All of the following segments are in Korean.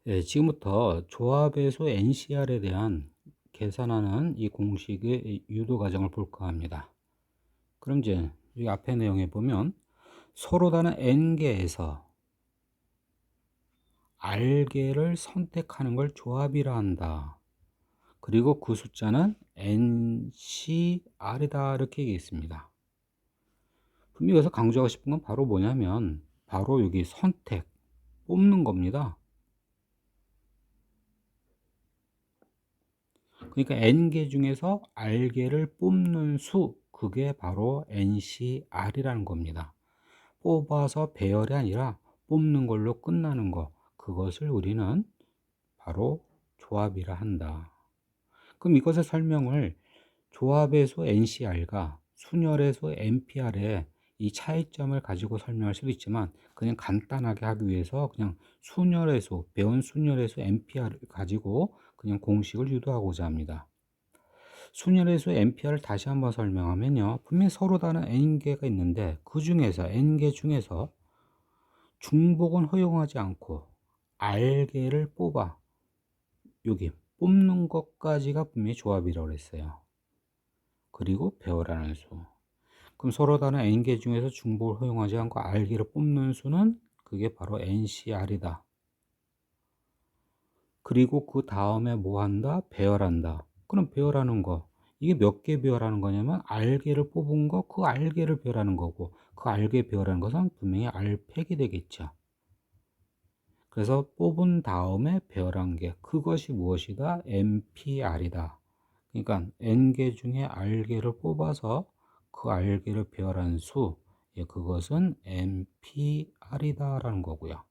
예, 지금부터 조합의소 NCR에 대한 계산하는 이 공식의 유도 과정을 볼까 합니다. 그럼 이제 여기 앞에 내용에 보면 서로 다른 n개에서 r개를 선택하는 걸 조합이라 한다. 그리고 그 숫자는 NCR이다 이렇게 얘기했습니다. 분명히 여기서 강조하고 싶은 건 바로 뭐냐면 바로 여기 선택, 뽑는 겁니다. 그러니까 n개 중에서 r개를 뽑는 수, 그게 바로 NCR이라는 겁니다. 뽑아서 배열이 아니라 뽑는 걸로 끝나는 거, 그것을 우리는 바로 조합이라 한다. 그럼 이것의 설명을 조합의소 NCR과 순열의소 NPR의 이 차이점을 가지고 설명할 수도 있지만, 그냥 간단하게 하기 위해서 그냥 순열의소, 배운 순열의소 NPR을 가지고 그냥 공식을 유도하고자 합니다. 순열의소 NPR을 다시 한번 설명하면요, 분명히 서로 다른 n개가 있는데 그 중에서 n개 중에서 중복은 허용하지 않고 r개를 뽑아, 여기 뽑는 것까지가 분명히 조합이라고 했어요. 그리고 배열하는 수. 그럼 서로 다른 n개 중에서 중복을 허용하지 않고 r개를 뽑는 수는 그게 바로 NCR이다. 그리고 그 다음에 뭐 한다? 배열한다. 그럼 배열하는 거, 이게 몇 개 배열하는 거냐면 r개를 뽑은 거, 그 r개를 배열하는 거고, 그 r개 배열하는 것은 분명히 r팩이 되겠죠. 그래서 뽑은 다음에 배열한 게, 그것이 무엇이다? NPR이다. 그러니까 n개 중에 r개를 뽑아서 그 r개를 배열한 수, 예, 그것은 NPR이다 라는 거고요.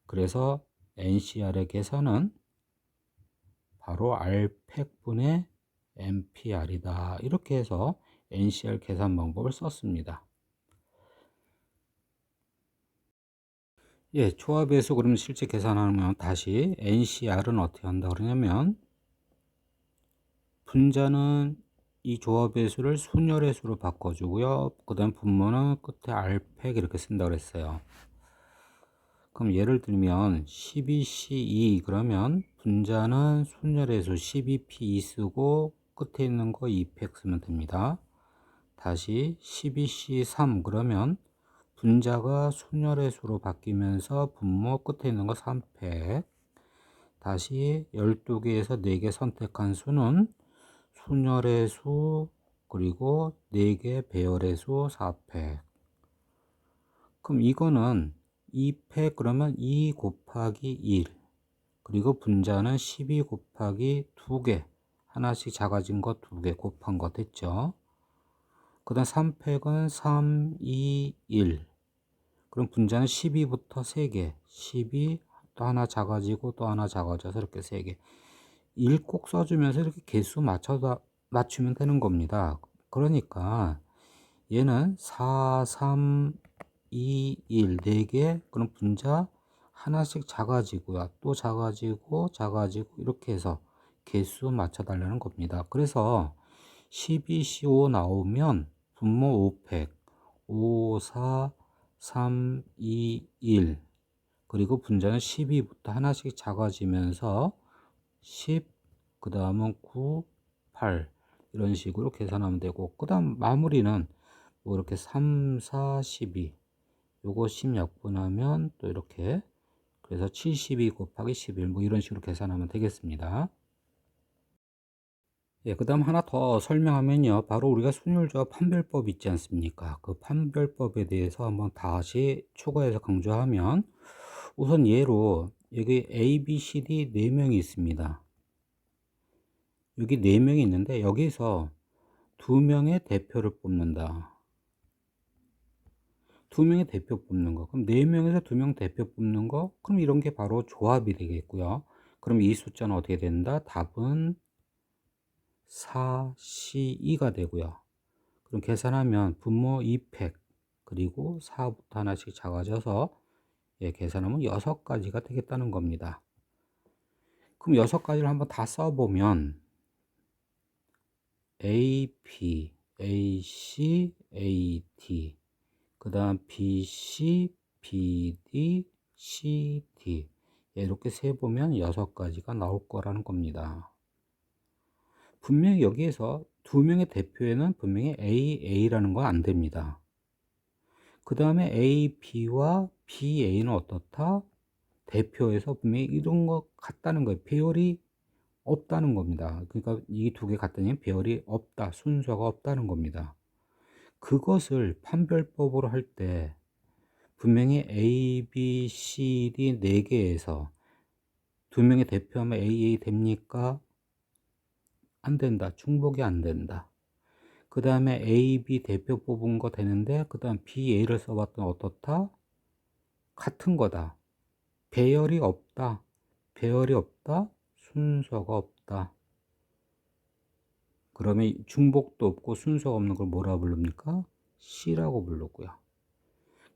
그래서 NCR의 계산은 바로 R팩분의 NPR이다. 이렇게 해서 NCR 계산 방법을 썼습니다. 예, 조합에서 그러면 실제 계산하면 다시 NCR은 어떻게 한다 그러냐면, 분자는 이 조합의 수를 순열의 수로 바꿔주고요. 그 다음 분모는 끝에 R팩 이렇게 쓴다 그랬어요. 그럼 예를 들면 12C2 그러면 분자는 순열의 수 12P2 쓰고 끝에 있는 거 2팩 쓰면 됩니다. 다시 12C3 그러면 분자가 순열의 수로 바뀌면서 분모 끝에 있는 거 3팩. 다시 12개에서 4개 선택한 수는 순열의 수 그리고 4개 배열의 수 4팩. 그럼 이거는 2팩 그러면 2 곱하기 1, 그리고 분자는 12 곱하기 2개, 하나씩 작아진 거 2개 곱한 거 됐죠. 그 다음 3팩은 3, 2, 1. 그럼 분자는 12부터 3개, 12, 또 하나 작아지고 또 하나 작아져서 이렇게 3개. 1 꼭 써주면서 이렇게 개수 맞추면 되는 겁니다. 그러니까 얘는 4, 3, 2, 1, 4개, 그럼 분자 하나씩 작아지고요. 또 작아지고, 작아지고, 이렇게 해서 개수 맞춰달라는 겁니다. 그래서 12C5 나오면 분모 5팩, 5, 4, 3, 2, 1. 그리고 분자는 12부터 하나씩 작아지면서 10, 그 다음은 9, 8. 이런 식으로 계산하면 되고, 그 다음 마무리는 뭐 이렇게 3, 4, 12. 요거 10 약분하면 또 이렇게, 그래서 72 곱하기 11 뭐 이런 식으로 계산하면 되겠습니다. 예, 그 다음 하나 더 설명하면요, 바로 우리가 순율조합 판별법 있지 않습니까? 그 판별법에 대해서 한번 다시 추가해서 강조하면, 우선 예로 여기 A, B, C, D 4명이 있습니다. 여기 4명이 있는데 여기서 2명의 대표를 뽑는다. 2명의 대표 뽑는 거. 그럼 4명에서 2명 대표 뽑는 거. 그럼 이런 게 바로 조합이 되겠고요. 그럼 이 숫자는 어떻게 된다? 답은 4C2가 되고요. 그럼 계산하면 분모 2팩 그리고 4부터 하나씩 작아져서, 예, 계산하면 6가지가 되겠다는 겁니다. 그럼 6가지를 한번 다 써보면 AP, AC, AD, 그 다음 BC, BD, CD, 이렇게 세보면 6가지가 나올 거라는 겁니다. 분명히 여기에서 두 명의 대표에는 분명히 AA라는 건 안 됩니다. 그 다음에 AB와 BA는 어떻다? 대표에서 분명히 이런 것 같다는 거예요. 배열이 없다는 겁니다. 그러니까 이 두 개 같다는 배열이 없다, 순서가 없다는 겁니다. 그것을 판별법으로 할 때 분명히 A, B, C, D 4개에서 두 명의 대표하면 AA 됩니까? 안 된다. 중복이 안 된다. 그 다음에 A, B 대표 뽑은 거 되는데 그 다음 B, A를 써봤더니 어떻다? 같은 거다. 배열이 없다. 배열이 없다. 순서가 없다. 그러면 중복도 없고 순서가 없는 걸 뭐라 부릅니까? C라고 부르고요.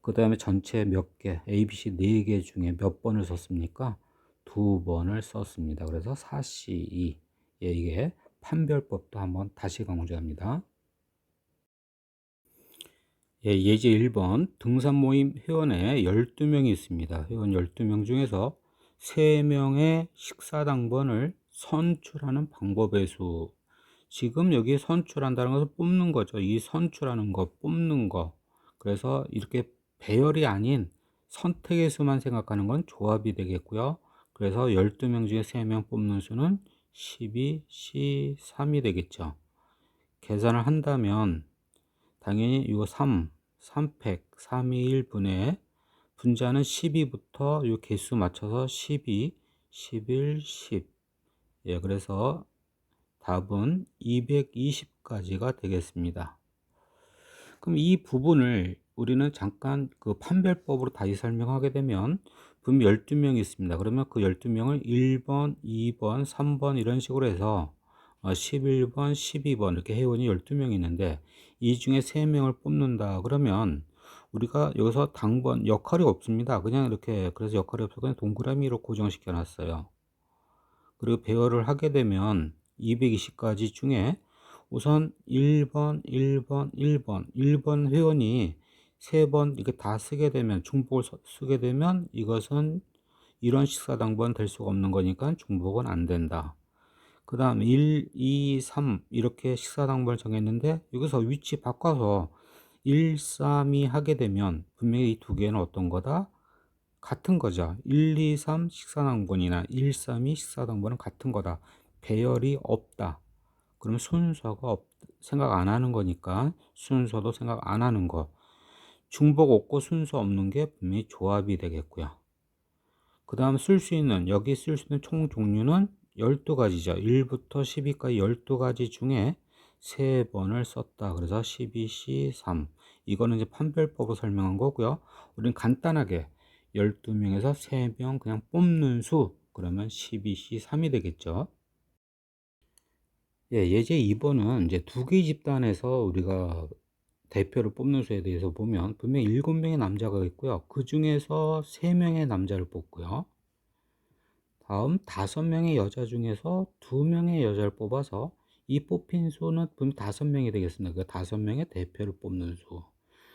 그 다음에 전체 몇 개, A, B, C 4개 중에 몇 번을 썼습니까? 2번을 썼습니다. 그래서 4C2. 예, 이게 판별법도 한번 다시 강조합니다. 예, 예제 1번 등산 모임 회원에 12명이 있습니다. 회원 12명 중에서 3명의 식사 당번을 선출하는 방법의 수. 지금 여기 선출한다는 것을 뽑는 거죠. 이 선출하는 거, 뽑는 거. 그래서 이렇게 배열이 아닌 선택의 수만 생각하는 건 조합이 되겠고요. 그래서 12명 중에 3명 뽑는 수는 12, C3이 되겠죠. 계산을 한다면 당연히 이거 3팩, 321분의 분자는 12부터 이 개수 맞춰서 12, 11, 10. 예, 그래서 답은 220까지가 되겠습니다. 그럼 이 부분을 우리는 잠깐 그 판별법으로 다시 설명하게 되면 분명 12명이 있습니다. 그러면 그 12명을 1번, 2번, 3번 이런 식으로 해서 11번, 12번 이렇게 회원이 12명이 있는데 이 중에 3명을 뽑는다. 그러면 우리가 여기서 당번 역할이 없습니다. 그냥 이렇게 그래서 역할이 없어서 그냥 동그라미로 고정시켜 놨어요. 그리고 배열을 하게 되면 220가지 중에 우선 1번, 1번, 1번, 1번 회원이 3번 이렇게 다 쓰게 되면 중복을 쓰게 되면 이것은 이런 식사당번 될 수가 없는 거니까 중복은 안 된다. 그 다음 1, 2, 3 이렇게 식사당번을 정했는데 여기서 위치 바꿔서 1, 3, 2 하게 되면 분명히 이 두 개는 어떤 거다? 같은 거죠. 1, 2, 3 식사당번이나 1, 3, 2 식사당번은 같은 거다. 배열이 없다. 그러면 순서가 생각 안 하는 거니까 순서도 생각 안 하는 거. 중복 없고 순서 없는 게 분명히 조합이 되겠고요. 그 다음 여기 쓸 수 있는 총 종류는 12가지죠. 1부터 12까지 12가지 중에 3번을 썼다. 그래서 12C3. 이거는 이제 판별법으로 설명한 거고요. 우리는 간단하게 12명에서 3명 그냥 뽑는 수. 그러면 12C3이 되겠죠. 예, 예제 2번은 이제 두 개 집단에서 우리가 대표를 뽑는 수에 대해서 보면 분명히 7명의 남자가 있고요. 그 중에서 3명의 남자를 뽑고요. 다음 5명의 여자 중에서 2명의 여자를 뽑아서 이 뽑힌 수는 분명 5명이 되겠습니다. 그 5명의 대표를 뽑는 수.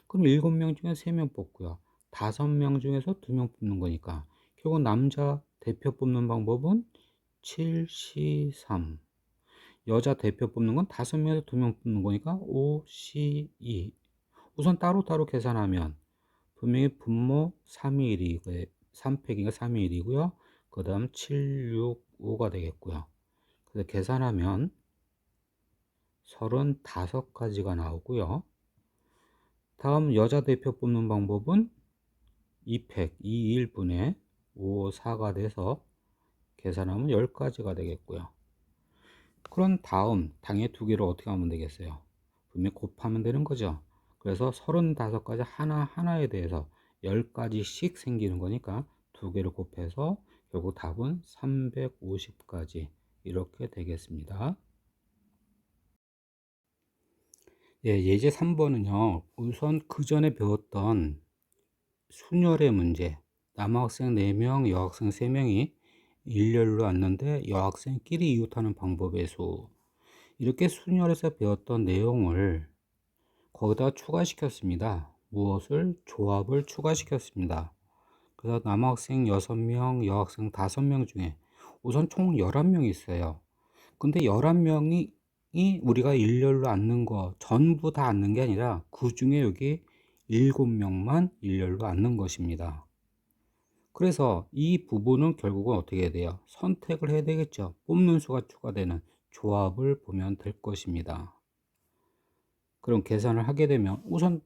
그럼 7명 중에 3명 뽑고요. 5명 중에서 2명 뽑는 거니까 결국 남자 대표 뽑는 방법은 7C3. 여자 대표 뽑는 건 5명에서 2명 뽑는 거니까 5C2. 우선 따로따로 계산하면 분명히 분모 321이 3팩인가 321이고요. 그 다음 765가 되겠고요. 그래서 계산하면 35가지가 나오고요. 다음 여자 대표 뽑는 방법은 2팩 21분의 54가 돼서 계산하면 10가지가 되겠고요. 그런 다음 당의 두 개를 어떻게 하면 되겠어요? 분명히 곱하면 되는 거죠. 그래서 35가지 하나하나에 대해서 10가지씩 생기는 거니까 두 개를 곱해서 결국 답은 350가지 이렇게 되겠습니다. 예, 예제 3번은요. 우선 그 전에 배웠던 순열의 문제. 남학생 4명, 여학생 3명이 일렬로 앉는데 여학생끼리 이웃하는 방법의 수. 이렇게 순열에서 배웠던 내용을 거기다 추가시켰습니다. 무엇을? 조합을 추가시켰습니다. 그래서 남학생 6명, 여학생 5명 중에 우선 총 11명이 있어요. 근데 11명이 우리가 일렬로 앉는 거 전부 다 앉는 게 아니라 그 중에 여기 7명만 일렬로 앉는 것입니다. 그래서 이 부분은 결국은 어떻게 해야 돼요? 선택을 해야 되겠죠. 뽑는 수가 추가되는 조합을 보면 될 것입니다. 그럼 계산을 하게 되면 우선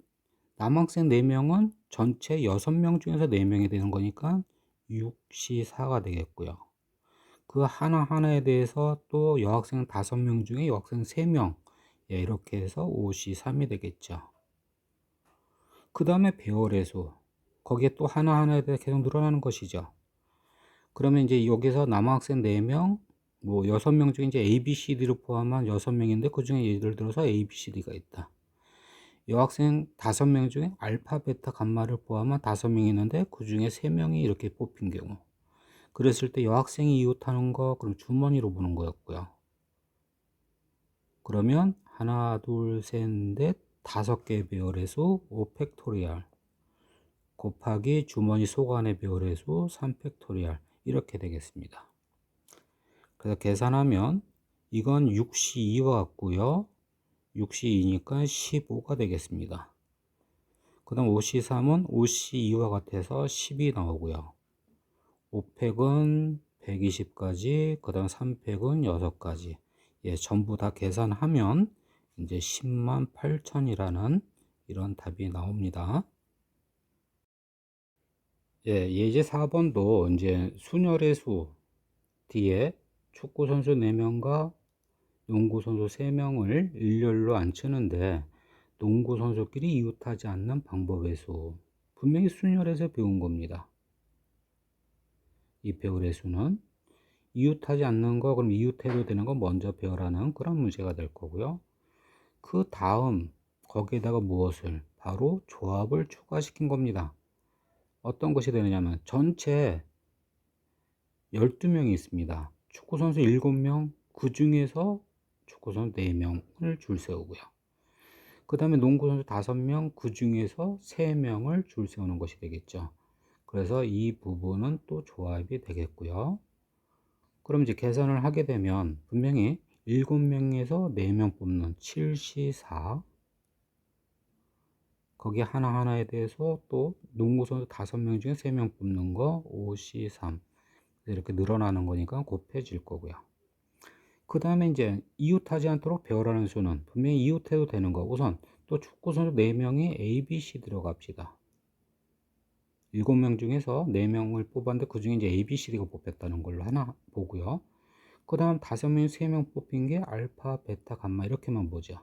남학생 4명은 전체 6명 중에서 4명이 되는 거니까 6C4가 되겠고요. 그 하나하나에 대해서 또 여학생 5명 중에 여학생 3명, 예, 이렇게 해서 5C3이 되겠죠. 그 다음에 배열의 수, 거기에 또 하나하나에 대해 계속 늘어나는 것이죠. 그러면 이제 여기서 남학생 4명, 뭐 6명 중에 이제 A, B, C, D를 포함한 6명인데 그 중에 예를 들어서 A, B, C, D가 있다. 여학생 5명 중에 알파, 베타, 감마를 포함한 5명이 있는데 그 중에 3명이 이렇게 뽑힌 경우. 그랬을 때 여학생이 이웃하는 거 그럼 주머니로 보는 거였고요. 그러면 하나, 둘, 셋, 넷, 5개의 배열의 수 5팩토리얼 곱하기 주머니 속 안의 배열의 수 3팩토리얼 이렇게 되겠습니다. 그래서 계산하면 이건 6C2와 같고요. 6C2니까 15가 되겠습니다. 그 다음 5C3은 5C2와 같아서 10이 나오고요. 5팩은 120까지, 그 다음 3팩은 6가지. 예, 전부 다 계산하면 이제 10만 8천이라는 이런 답이 나옵니다. 예, 예제 4번도 이제 순열의 수 뒤에 축구 선수 4명과 농구 선수 3명을 일렬로 앉히는데 농구 선수끼리 이웃하지 않는 방법의 수. 분명히 순열에서 배운 겁니다. 이 배열의 수는 이웃하지 않는 거, 그럼 이웃해도 되는 거 먼저 배열하는 그런 문제가 될 거고요. 그 다음 거기에다가 무엇을? 바로 조합을 추가시킨 겁니다. 어떤 것이 되느냐면 전체 12명이 있습니다. 축구선수 7명, 그 중에서 축구선수 4명을 줄 세우고요. 그 다음에 농구선수 5명, 그 중에서 3명을 줄 세우는 것이 되겠죠. 그래서 이 부분은 또 조합이 되겠고요. 그럼 이제 계산을 하게 되면 분명히 7명에서 4명 뽑는 7C4 거기 하나하나에 대해서 또 농구선수 5명 중에 3명 뽑는 거 5C3 이렇게 늘어나는 거니까 곱해질 거고요. 그 다음에 이제 이웃하지 않도록 배열하는 수는 분명히 이웃해도 되는 거. 우선 또 축구선수 4명이 A, B, C 들어갑시다. 7명 중에서 4명을 뽑았는데 그 중에 이제 A, B, C, D가 뽑혔다는 걸로 하나 보고요. 그 다음 5명, 3명 뽑힌 게 알파, 베타, 감마 이렇게만 보죠.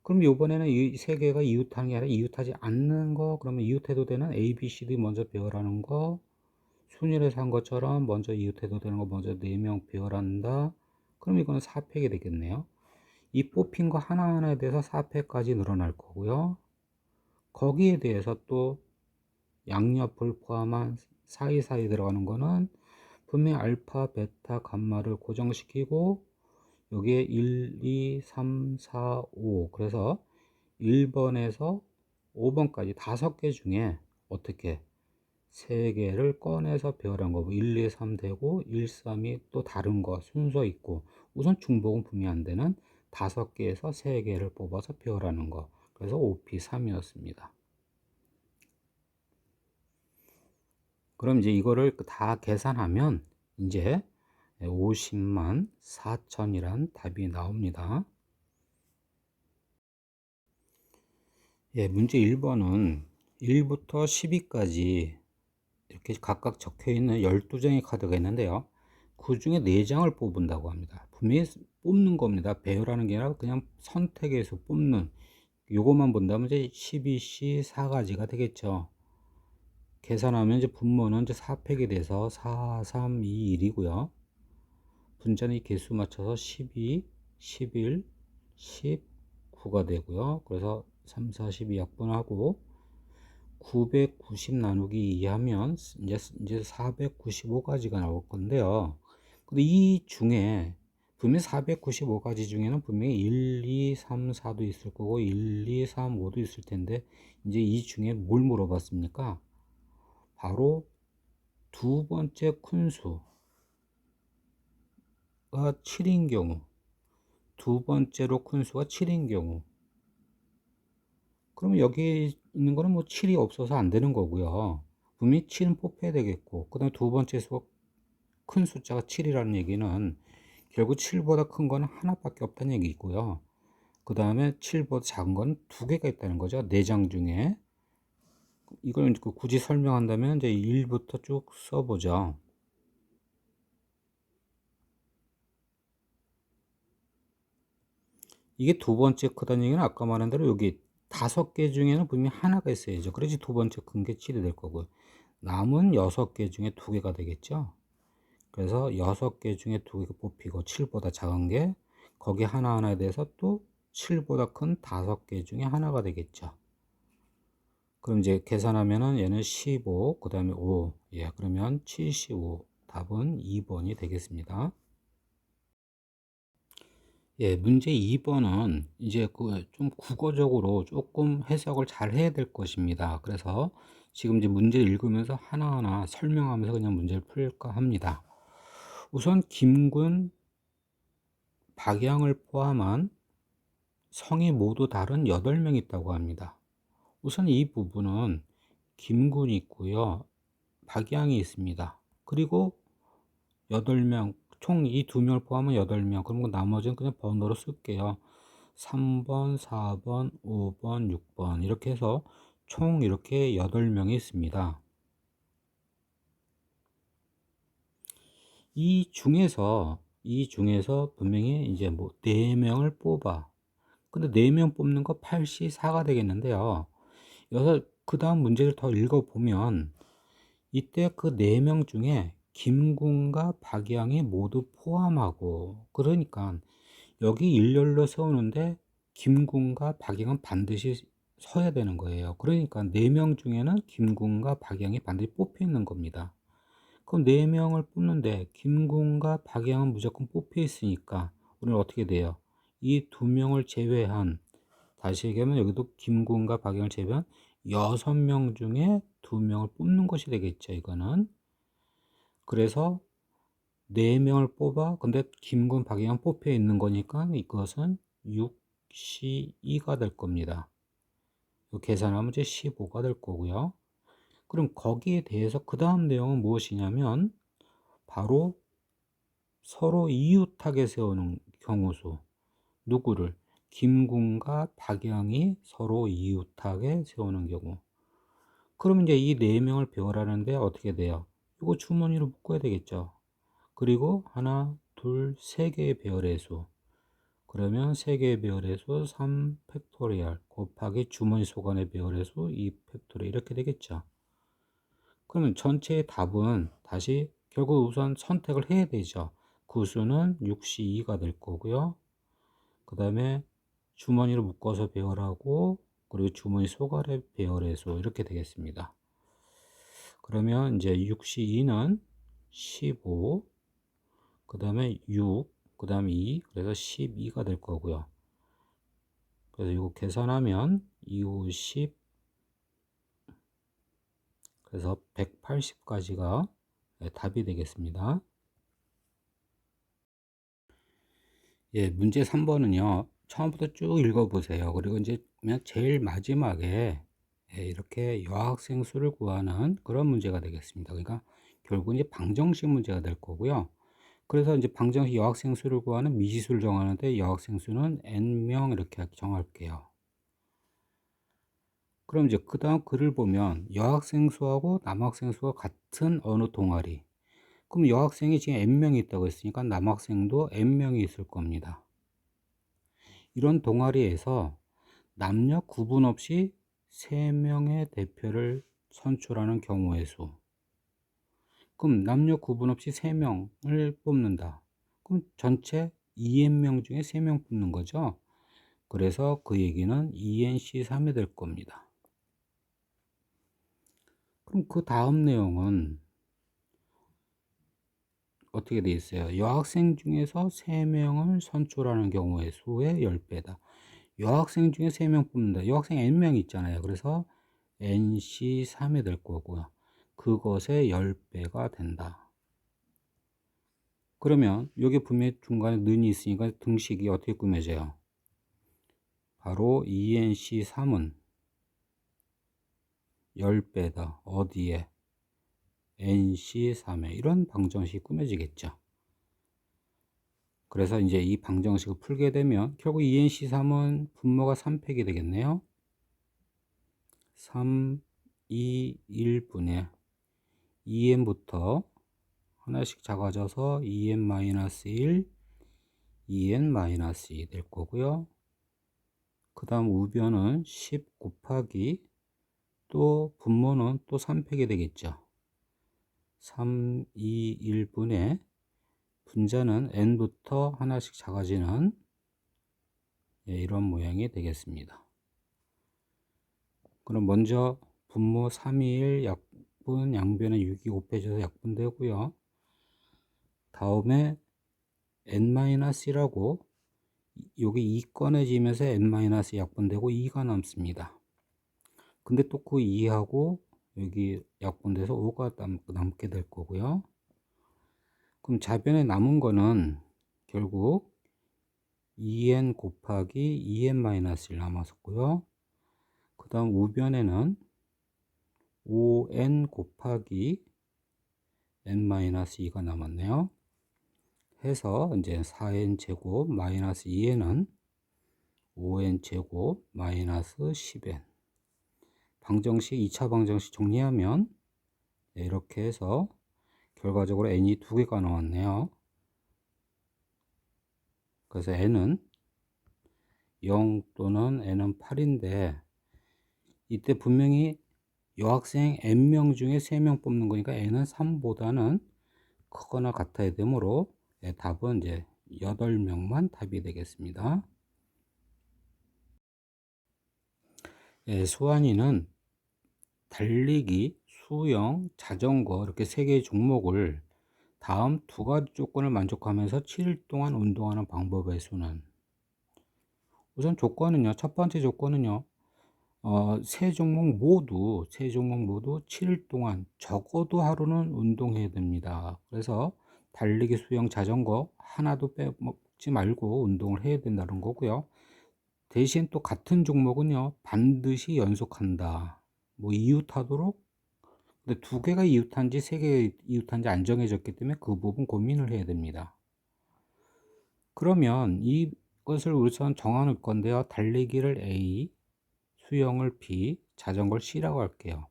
그럼 이번에는 이 3개가 이웃하는 게 아니라 이웃하지 않는 거, 그러면 이웃해도 되는 A, B, C, D 먼저 배열하는 거, 순위에서 한 것처럼 먼저 이웃해도 되는 거 먼저 4명 배열한다. 그럼 이거는 4팩이 되겠네요. 이 뽑힌 거 하나하나에 대해서 4팩까지 늘어날 거고요. 거기에 대해서 또 양옆을 포함한 사이사이 들어가는 거는 분명히 알파, 베타, 감마를 고정시키고 여기에 1, 2, 3, 4, 5 그래서 1번에서 5번까지 5개 중에 어떻게 3개를 꺼내서 배열한 거고 1, 2, 3 되고 1, 3이 또 다른 거 순서 있고 우선 중복은 분명히 안 되는 5개에서 3개를 뽑아서 배열하는 거 그래서 OP3이었습니다. 그럼 이제 이거를 다 계산하면 이제 50만 4천이란 답이 나옵니다. 예, 문제 1번은 1부터 12까지 이렇게 각각 적혀 있는 12장의 카드가 있는데요. 그 중에 4장을 뽑은다고 합니다. 분명히 뽑는 겁니다. 배열하는 게 아니라 그냥 선택해서 뽑는. 요것만 본다면 이제 12C 4가지가 되겠죠. 계산하면 이제 분모는 이제 4팩이 돼서 4, 3, 2, 1이고요. 분자는 이 개수 맞춰서 12, 11, 19가 되고요. 그래서 3, 4, 12 약분하고 990 나누기 2 하면 이제 495가지가 나올 건데요. 근데 이 중에 분명히 495가지 중에는 분명히 1, 2, 3, 4도 있을 거고 1, 2, 3, 5도 있을 텐데 이제 이 중에 뭘 물어봤습니까? 바로 두 번째 큰 수가 7인 경우, 두 번째로 큰 수가 7인 경우, 그러면 여기 있는 거는 뭐 7이 없어서 안 되는 거고요. 분명히 7은 뽑혀야 되겠고, 그 다음에 두 번째 수가 큰 숫자가 7이라는 얘기는 결국 7보다 큰 거는 하나밖에 없다는 얘기고요. 그 다음에 7보다 작은 건 두 개가 있다는 거죠. 4장 중에. 이걸 굳이 설명한다면 이제 1부터 쭉 써보죠. 이게 두 번째 크다는 얘기는 아까 말한 대로 여기 5개 중에는 분명히 하나가 있어야죠. 그래야지 두 번째 큰 게 7이 될 거고요. 남은 6개 중에 2개가 되겠죠. 그래서 6개 중에 2개가 뽑히고 7보다 작은 게 거기 하나하나에 대해서 또 7보다 큰 5개 중에 하나가 되겠죠. 그럼 이제 계산하면은 얘는 15, 그 다음에 5. 예, 그러면 75. 답은 2번이 되겠습니다. 예, 문제 2번은 이제 좀 국어적으로 조금 해석을 잘 해야 될 것입니다. 그래서 지금 이제 문제를 읽으면서 하나하나 설명하면서 그냥 문제를 풀까 합니다. 우선 김군, 박양을 포함한 성이 모두 다른 8명 있다고 합니다. 우선 이 부분은 김군이 있고요. 박양이 있습니다. 그리고 8명, 총 이 2명을 포함한 8명. 그러면 나머지는 그냥 번호로 쓸게요. 3번, 4번, 5번, 6번 이렇게 해서 총 이렇게 8명이 있습니다. 이 중에서 분명히 이제 뭐 4명을 뽑아. 근데 4명 뽑는 거 8시 4가 되겠는데요. 여기서 그 다음 문제를 더 읽어보면 이때 그 4명 중에 김군과 박양이 모두 포함하고, 그러니까 여기 일렬로 세우는데 김군과 박양은 반드시 서야 되는 거예요. 그러니까 4명 중에는 김군과 박양이 반드시 뽑혀 있는 겁니다. 그럼 4명을 뽑는데 김군과 박양은 무조건 뽑혀 있으니까 우리는 어떻게 돼요? 이 2명을 제외한, 다시 얘기하면 여기도 김군과 박양을 제외한 6명 중에 2명을 뽑는 것이 되겠죠, 이거는. 그래서 4명을 뽑아, 근데 김군, 박양 뽑혀 있는 거니까 이것은 6C2가 될 겁니다. 계산하면 이제 15가 될 거고요. 그럼 거기에 대해서 그 다음 내용은 무엇이냐면 바로 서로 이웃하게 세우는 경우수. 누구를? 김군과 박양이 서로 이웃하게 세우는 경우. 그러면 이제 이 4명을 배우라는데 어떻게 돼요? 이거 주머니로 묶어야 되겠죠. 그리고 하나, 둘, 3개의 배열의 수. 그러면 3개의 배열의 수 3 팩토리얼 곱하기 주머니 속안의 배열의 수 2 팩토리얼 이렇게 되겠죠. 그러면 전체의 답은 다시 결국 우선 선택을 해야 되죠. 구수는 6C2가 될 거고요. 그 다음에 주머니로 묶어서 배열하고 그리고 주머니 속알의 배열의 수 이렇게 되겠습니다. 그러면 이제 6C2는 15, 그 다음에 6, 그 다음에 2, 그래서 12가 될 거고요. 그래서 이거 계산하면 2, 5, 10, 그래서 180까지가 답이 되겠습니다. 예, 문제 3번은요. 처음부터 쭉 읽어보세요. 그리고 이제 그냥 제일 마지막에 이렇게 여학생 수를 구하는 그런 문제가 되겠습니다. 그러니까 결국 이제 방정식 문제가 될 거고요. 그래서 이제 방정식 여학생 수를 구하는 미지수를 정하는데 여학생 수는 n명 이렇게 정할게요. 그럼 이제 그 다음 글을 보면 여학생 수하고 남학생 수가 같은 어느 동아리. 그럼 여학생이 지금 n명이 있다고 했으니까 남학생도 n명이 있을 겁니다. 이런 동아리에서 남녀 구분 없이 3명의 대표를 선출하는 경우의 수. 그럼 남녀 구분 없이 3명을 뽑는다. 그럼 전체 2n명 중에 3명 뽑는 거죠. 그래서 그 얘기는 ENC3이 될 겁니다. 그럼 그 다음 내용은 어떻게 되어 있어요? 여학생 중에서 3명을 선출하는 경우의 수의 10배다. 여학생 중에 3명 뽑는다. 여학생 n명 있잖아요. 그래서 NC3이 될 거고요. 그것의 10배가 된다. 그러면 여기 분명히 중간에 는이 있으니까 등식이 어떻게 꾸며져요? 바로 ENC3은 10배다. 어디에? NC3에. 이런 방정식이 꾸며지겠죠. 그래서 이제 이 방정식을 풀게 되면 결국 ENC3은 분모가 3팩이 되겠네요. 3, 2, 1분의 2n부터 하나씩 작아져서 2n-1, 2n-2 될 거고요. 그 다음 우변은 10 곱하기 또 분모는 또 3팩이 되겠죠. 3, 2, 1분의 분자는 n부터 하나씩 작아지는 이런 모양이 되겠습니다. 그럼 먼저 분모 3, 2, 1 약분 양변에 6이 곱해져서 약분되고요. 다음에 n-1라고 여기 2 꺼내지면서 n- 약분되고 2가 남습니다. 근데 또 그 2하고 여기 약분돼서 5가 남게 될 거고요. 그럼 좌변에 남은 거는 결국 2n 곱하기 2n-1 남았었고요. 그 다음 우변에는 5n 곱하기 n-2가 남았네요. 해서 이제 4n 제곱 마이너스 2n은 5n 제곱 마이너스 10n. 방정식 2차 방정식 정리하면 이렇게 해서 결과적으로 n이 2개가 나왔네요. 그래서 n은 0 또는 n은 8인데 이때 분명히 여학생 n명 중에 3명 뽑는 거니까 n은 3보다는 크거나 같아야 되므로 답은 이제 8명만 답이 되겠습니다. 수환이는 달리기, 수영, 자전거 이렇게 3개의 종목을 다음 2가지 조건을 만족하면서 7일 동안 운동하는 방법의 수는 우선 조건은요. 첫 번째 조건은요. 세 종목 모두 7일 동안 적어도 하루는 운동해야 됩니다. 그래서 달리기, 수영, 자전거 하나도 빼먹지 말고 운동을 해야 된다는 거고요. 대신 또 같은 종목은요. 반드시 연속한다. 뭐 이웃하도록 근데 2개가 이웃한지 3개가 이웃한지 안 정해졌기 때문에 그 부분 고민을 해야 됩니다. 그러면 이것을 우선 정할 건데요. 달리기를 A, 수영을 B, 자전거를 C라고 할게요.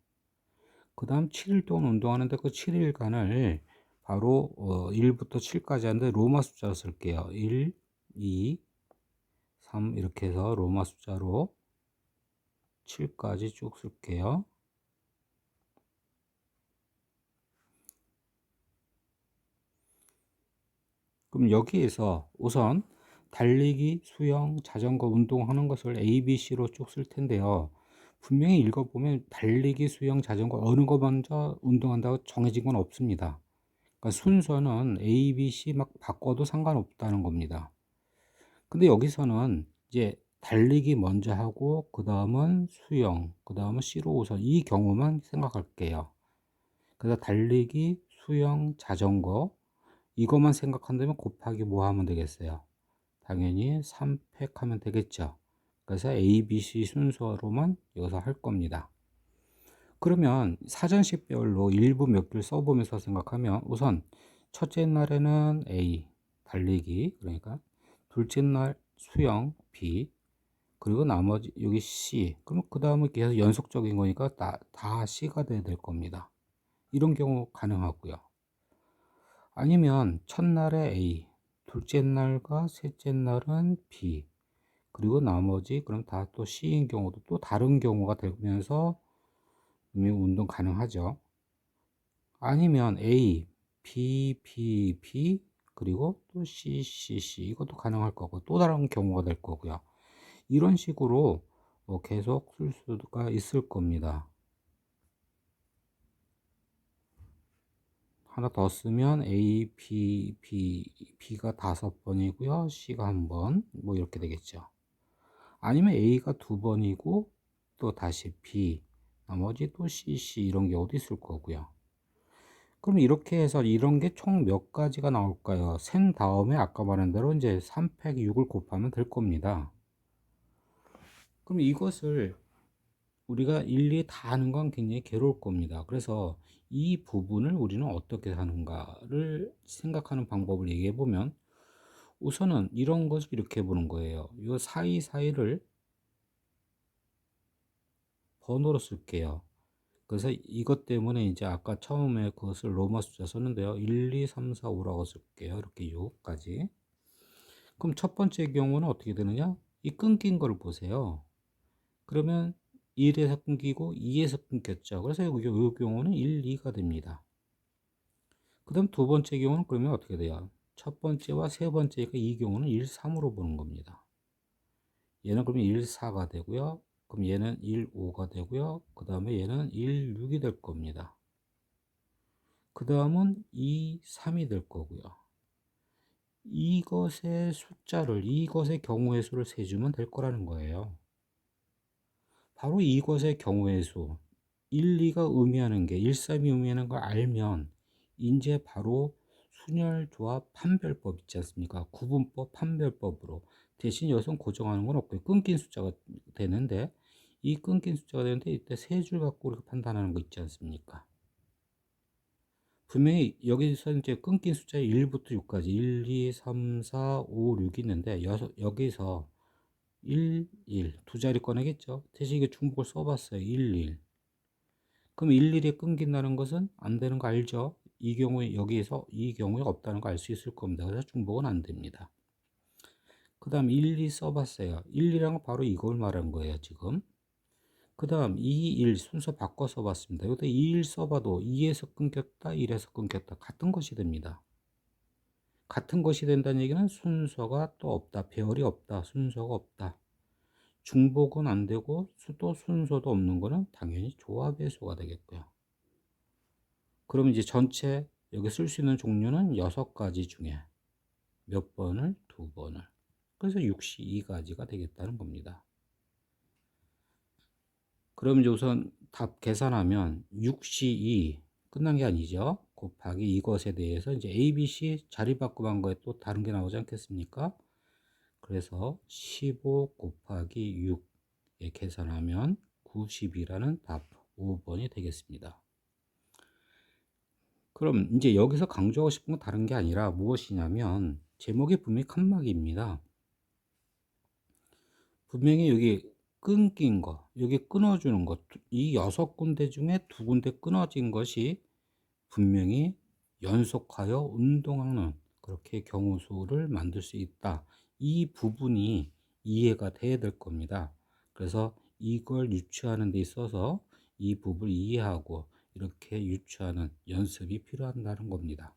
그 다음 7일 동안 운동하는데 그 7일간을 바로 1부터 7까지 하는데 로마 숫자로 쓸게요. 1, 2, 3 이렇게 해서 로마 숫자로 7까지 쭉 쓸게요. 그럼 여기에서 우선 달리기, 수영, 자전거 운동하는 것을 A, B, C로 쭉 쓸 텐데요. 분명히 읽어보면 달리기, 수영, 자전거 어느 거 먼저 운동한다고 정해진 건 없습니다. 그러니까 순서는 A, B, C 막 바꿔도 상관없다는 겁니다. 근데 여기서는 이제 달리기 먼저 하고 그 다음은 수영, 그 다음은 C로 우선 이 경우만 생각할게요. 그래서 달리기, 수영, 자전거 이것만 생각한다면 곱하기 뭐 하면 되겠어요? 당연히 3팩 하면 되겠죠. 그래서 A, B, C 순서로만 여기서 할 겁니다. 그러면 사전식별로 일부 몇 개를 써보면서 생각하면 우선 첫째 날에는 A, 달리기, 그러니까 둘째 날 수영, B, 그리고 나머지 여기 C. 그러면 그 다음에 계속 연속적인 거니까 다 C가 돼야 될 겁니다. 이런 경우 가능하고요. 아니면 첫날에 A, 둘째 날과 셋째 날은 B, 그리고 나머지 그럼 다 또 C인 경우도 또 다른 경우가 되면서 운동 가능하죠. 아니면 A, B, B, B, 그리고 또 C, C, C 이것도 가능할 거고 또 다른 경우가 될 거고요. 이런 식으로 계속 쓸 수가 있을 겁니다. 하나 더 쓰면 A, B, B, B가 5번이고요. C가 1번, 뭐 이렇게 되겠죠. 아니면 A가 2번이고 또 다시 B, 나머지 또 C, C 이런 경우도 있을 거고요. 그럼 이렇게 해서 이런 게 총 몇 가지가 나올까요? 센 다음에 아까 말한 대로 이제 3팩 6을 곱하면 될 겁니다. 그럼 이것을 우리가 일일이 다 하는 건 굉장히 괴로울 겁니다. 그래서 이 부분을 우리는 어떻게 하는가를 생각하는 방법을 얘기해 보면, 우선은 이런 것을 이렇게 보는 거예요. 이 사이사이를 번호로 쓸게요. 그래서 이것 때문에 이제 아까 처음에 그것을 로마 숫자 썼는데요. 1, 2, 3, 4, 5라고 쓸게요. 이렇게 6까지. 그럼 첫 번째 경우는 어떻게 되느냐? 이 끊긴 걸 보세요. 그러면 1에서 끊기고 2에서 끊겼죠. 그래서 이 경우는 1, 2가 됩니다. 그 다음 두 번째 경우는 그러면 어떻게 돼요? 첫 번째와 세 번째가 이 경우는 1, 3으로 보는 겁니다. 얘는 그러면 1, 4가 되고요. 그럼 얘는 1, 5가 되고요. 그 다음에 얘는 1, 6이 될 겁니다. 그 다음은 2, 3이 될 거고요. 이것의 숫자를, 이것의 경우의 수를 세주면 될 거라는 거예요. 바로 이것의 경우의 수, 1, 2가 의미하는 게 1, 3이 의미하는 걸 알면 이제 바로 순열조합 판별법 있지 않습니까? 구분법 판별법으로 대신 여기서 고정하는 건 없고요. 끊긴 숫자가 되는데, 이 끊긴 숫자가 되는데 이때 세 줄 갖고 이렇게 판단하는 거 있지 않습니까? 분명히 여기서 이제 끊긴 숫자 1부터 6까지 1, 2, 3, 4, 5, 6이 있는데 여기서 1, 1 두 자리 꺼내겠죠. 대신 이게 중복을 써봤어요. 1, 1. 그럼 1, 1이 끊긴다는 것은 안 되는 거 알죠? 이 경우에 여기에서 이 경우에 없다는 거 알 수 있을 겁니다. 그래서 중복은 안 됩니다. 그 다음 1, 2 써봤어요. 1, 2란 건 바로 이걸 말한 거예요, 지금. 그 다음 2, 1 순서 바꿔 써봤습니다. 여기다 2, 1 써봐도 2에서 끊겼다, 1에서 끊겼다 같은 것이 됩니다. 같은 것이 된다는 얘기는 순서가 또 없다, 배열이 없다, 순서가 없다. 중복은 안 되고 또 순서도 없는 거는 당연히 조합의 수가 되겠고요. 그럼 이제 전체 여기 쓸 수 있는 종류는 6가지 중에 몇 번을? 2번을. 그래서 62가지가 되겠다는 겁니다. 그럼 이제 우선 답 계산하면 62 끝난 게 아니죠. 곱하기 이것에 대해서 이제 A, B, C 자리 바꾸고 한 거에 또 다른 게 나오지 않겠습니까? 그래서 15 곱하기 6에 계산하면 90이라는 답 5번이 되겠습니다. 그럼 이제 여기서 강조하고 싶은 건 다른 게 아니라 무엇이냐면, 제목이 분명히 칸막이입니다. 분명히 여기 끊긴 거, 여기 끊어주는 것, 이 6군데 중에 2군데 끊어진 것이 분명히 연속하여 운동하는 그렇게 경우수를 만들 수 있다. 이 부분이 이해가 돼야 될 겁니다. 그래서 이걸 유추하는 데 있어서 이 부분을 이해하고 이렇게 유추하는 연습이 필요하다는 겁니다.